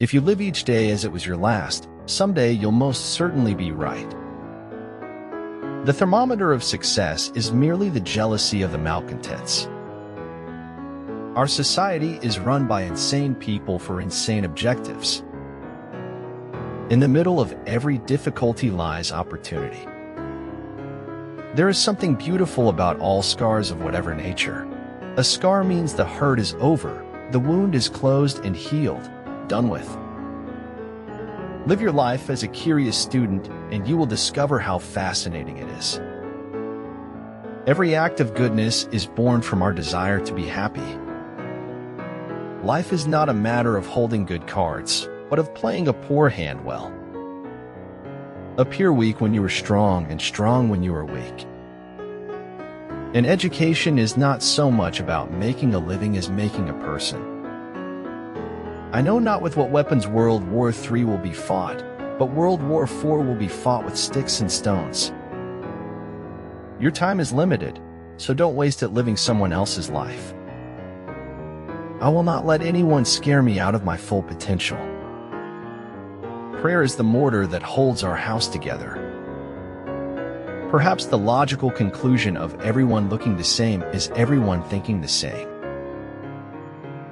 If you live each day as it was your last, someday you'll most certainly be right. The thermometer of success is merely the jealousy of the malcontents. Our society is run by insane people for insane objectives. In the middle of every difficulty lies opportunity. There is something beautiful about all scars of whatever nature. A scar means the hurt is over, the wound is closed and healed, done with. Live your life as a curious student, and you will discover how fascinating it is. Every act of goodness is born from our desire to be happy. Life is not a matter of holding good cards, but of playing a poor hand well. Appear weak when you are strong and strong when you are weak. And education is not so much about making a living as making a person. I know not with what weapons World War III will be fought, but World War IV will be fought with sticks and stones. Your time is limited, so don't waste it living someone else's life. I will not let anyone scare me out of my full potential. Prayer is the mortar that holds our house together. Perhaps the logical conclusion of everyone looking the same is everyone thinking the same.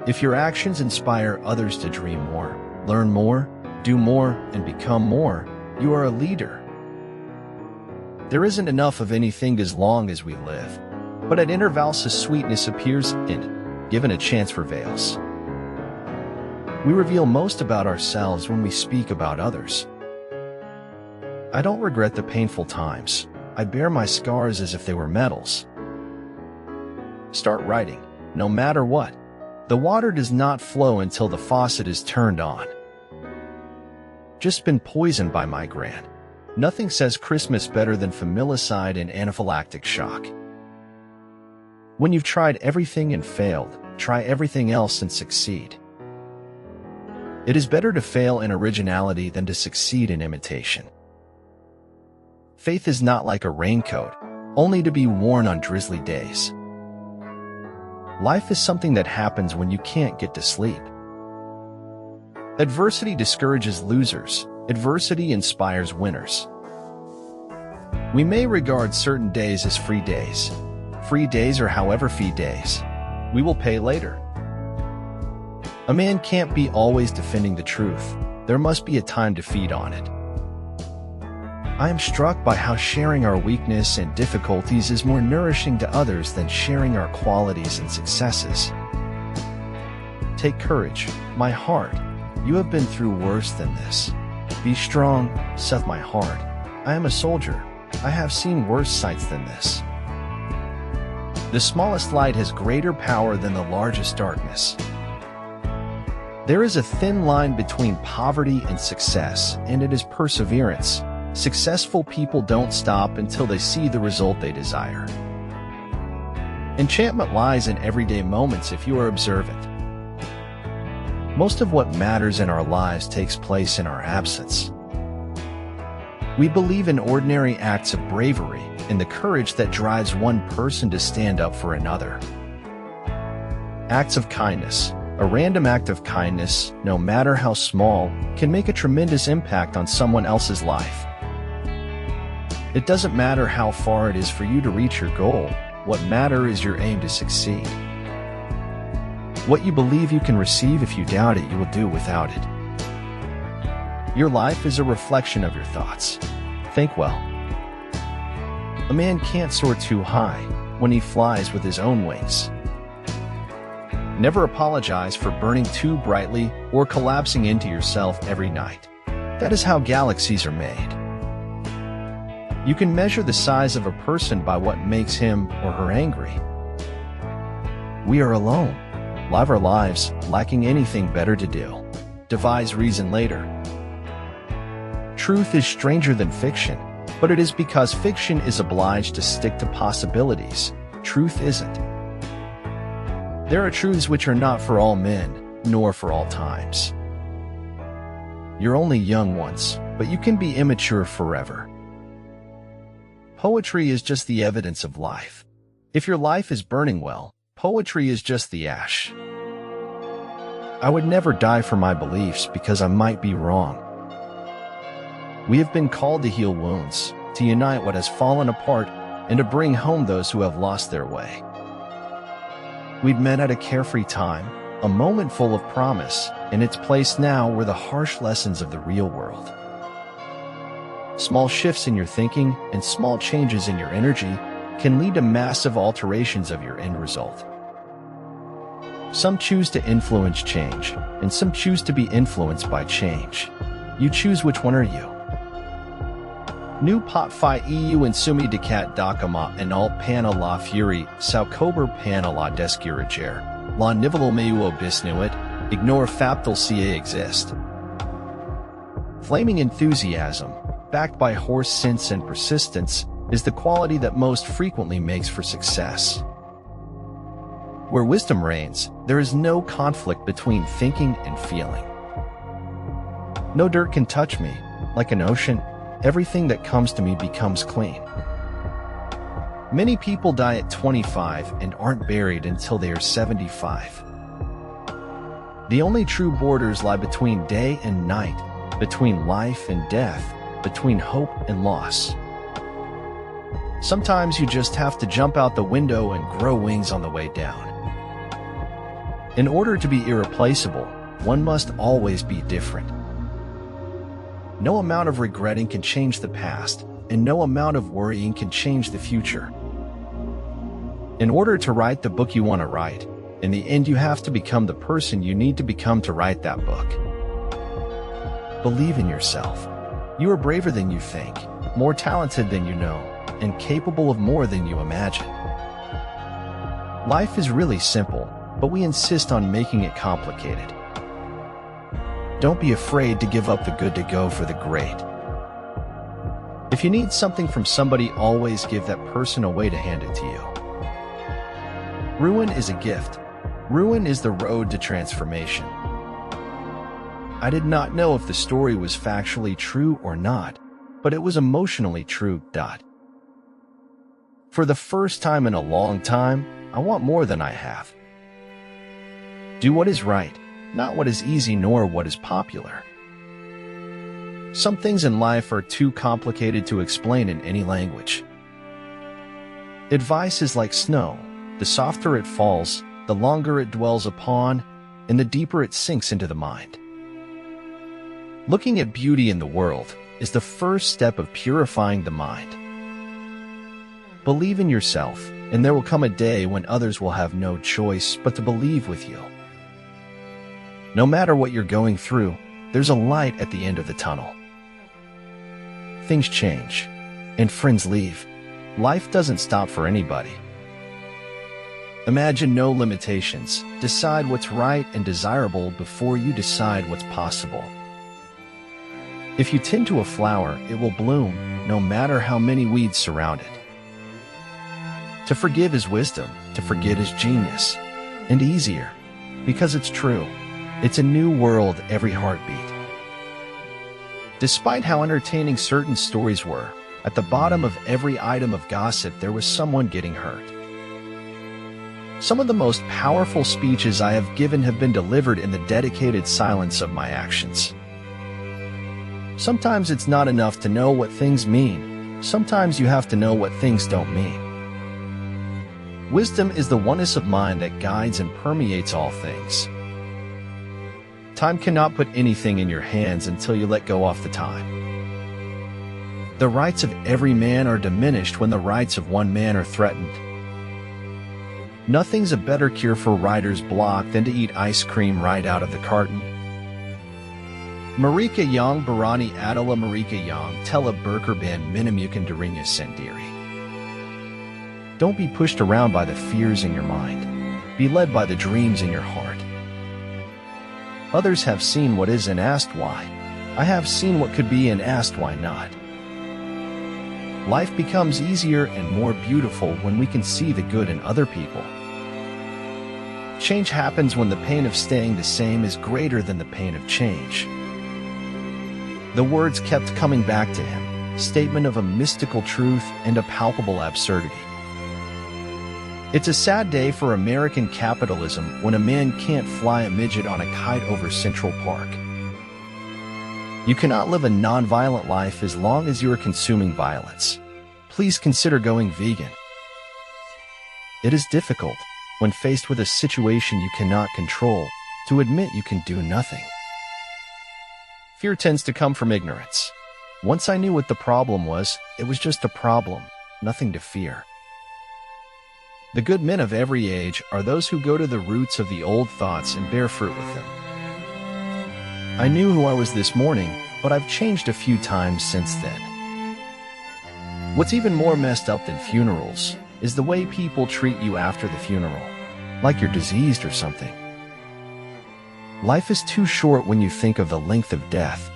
If your actions inspire others to dream more, learn more, do more, and become more, you are a leader. There isn't enough of anything as long as we live, but at intervals a sweetness appears and, given a chance, prevails. We reveal most about ourselves when we speak about others. I don't regret the painful times. I bear my scars as if they were medals. Start writing, no matter what. The water does not flow until the faucet is turned on. Just been poisoned by migraine. Nothing says Christmas better than familicide and anaphylactic shock. When you've tried everything and failed, try everything else and succeed. It is better to fail in originality than to succeed in imitation. Faith is not like a raincoat, only to be worn on drizzly days. Life is something that happens when you can't get to sleep. Adversity discourages losers. Adversity inspires winners. We may regard certain days as free days. Free days or however fee days. We will pay later. A man can't be always defending the truth. There must be a time to feed on it. I am struck by how sharing our weakness and difficulties is more nourishing to others than sharing our qualities and successes. Take courage, my heart. You have been through worse than this. Be strong, saith my heart. I am a soldier. I have seen worse sights than this. The smallest light has greater power than the largest darkness. There is a thin line between poverty and success, and it is perseverance. Successful people don't stop until they see the result they desire. Enchantment lies in everyday moments if you are observant. Most of what matters in our lives takes place in our absence. We believe in ordinary acts of bravery and the courage that drives one person to stand up for another. Acts of kindness. A random act of kindness, no matter how small, can make a tremendous impact on someone else's life. It doesn't matter how far it is for you to reach your goal. What matters is your aim to succeed. What you believe you can receive, if you doubt it, you will do without it. Your life is a reflection of your thoughts. Think well. A man can't soar too high when he flies with his own wings. Never apologize for burning too brightly or collapsing into yourself every night. That is how galaxies are made. You can measure the size of a person by what makes him or her angry. We are alone. Live our lives, lacking anything better to do. Devise reason later. Truth is stranger than fiction, but it is because fiction is obliged to stick to possibilities. Truth isn't. There are truths which are not for all men, nor for all times. You're only young once, but you can be immature forever. Poetry is just the evidence of life. If your life is burning well, poetry is just the ash. I would never die for my beliefs because I might be wrong. We have been called to heal wounds, to unite what has fallen apart, and to bring home those who have lost their way. We'd met at a carefree time, a moment full of promise, and its place now were the harsh lessons of the real world. Small shifts in your thinking and small changes in your energy can lead to massive alterations of your end result. Some choose to influence change, and some choose to be influenced by change. You choose which one are you. Nu pot fi eu and sumi decat dakama and alt pana la fury, saukober pana la deskurager, la nivelo meu bisnuit, ignore faptal ca exist. Flaming enthusiasm, backed by horse sense and persistence, is the quality that most frequently makes for success. Where wisdom reigns, there is no conflict between thinking and feeling. No dirt can touch me. Like an ocean, everything that comes to me becomes clean. Many people die at 25 and aren't buried until they are 75. The only true borders lie between day and night, between life and death, between hope and loss. Sometimes you just have to jump out the window and grow wings on the way down. In order to be irreplaceable, one must always be different. No amount of regretting can change the past, and no amount of worrying can change the future. In order to write the book you want to write, in the end you have to become the person you need to become to write that book. Believe in yourself. You are braver than you think, more talented than you know, and capable of more than you imagine. Life is really simple, but we insist on making it complicated. Don't be afraid to give up the good to go for the great. If you need something from somebody, always give that person a way to hand it to you. Ruin is a gift. Ruin is the road to transformation. I did not know if the story was factually true or not, but it was emotionally true. For the first time in a long time, I want more than I have. Do what is right, not what is easy nor what is popular. Some things in life are too complicated to explain in any language. Advice is like snow. The softer it falls, the longer it dwells upon, and the deeper it sinks into the mind. Looking at beauty in the world is the first step of purifying the mind. Believe in yourself, and there will come a day when others will have no choice but to believe with you. No matter what you're going through, there's a light at the end of the tunnel. Things change, and friends leave. Life doesn't stop for anybody. Imagine no limitations. Decide what's right and desirable before you decide what's possible. If you tend to a flower, it will bloom, no matter how many weeds surround it. To forgive is wisdom, to forget is genius, and easier, because it's true. It's a new world every heartbeat. Despite how entertaining certain stories were, at the bottom of every item of gossip there was someone getting hurt. Some of the most powerful speeches I have given have been delivered in the dedicated silence of my actions. Sometimes it's not enough to know what things mean. Sometimes you have to know what things don't mean. Wisdom is the oneness of mind that guides and permeates all things. Time cannot put anything in your hands until you let go of the time. The rights of every man are diminished when the rights of one man are threatened. Nothing's a better cure for writer's block than to eat ice cream right out of the carton. Marika yang barani adala Marika yang tela berkerban minimukan darinya sendiri. Don't be pushed around by the fears in your mind. Be led by the dreams in your heart. Others have seen what is and asked why. I have seen what could be and asked why not. Life becomes easier and more beautiful when we can see the good in other people. Change happens when the pain of staying the same is greater than the pain of change. The words kept coming back to him, statement of a mystical truth and a palpable absurdity. It's a sad day for American capitalism when a man can't fly a midget on a kite over Central Park. You cannot live a non-violent life as long as you are consuming violence. Please consider going vegan. It is difficult, when faced with a situation you cannot control, to admit you can do nothing. Fear tends to come from ignorance. Once I knew what the problem was, it was just a problem, nothing to fear. The good men of every age are those who go to the roots of the old thoughts and bear fruit with them. I knew who I was this morning, but I've changed a few times since then. What's even more messed up than funerals is the way people treat you after the funeral, like you're diseased or something. Life is too short when you think of the length of death.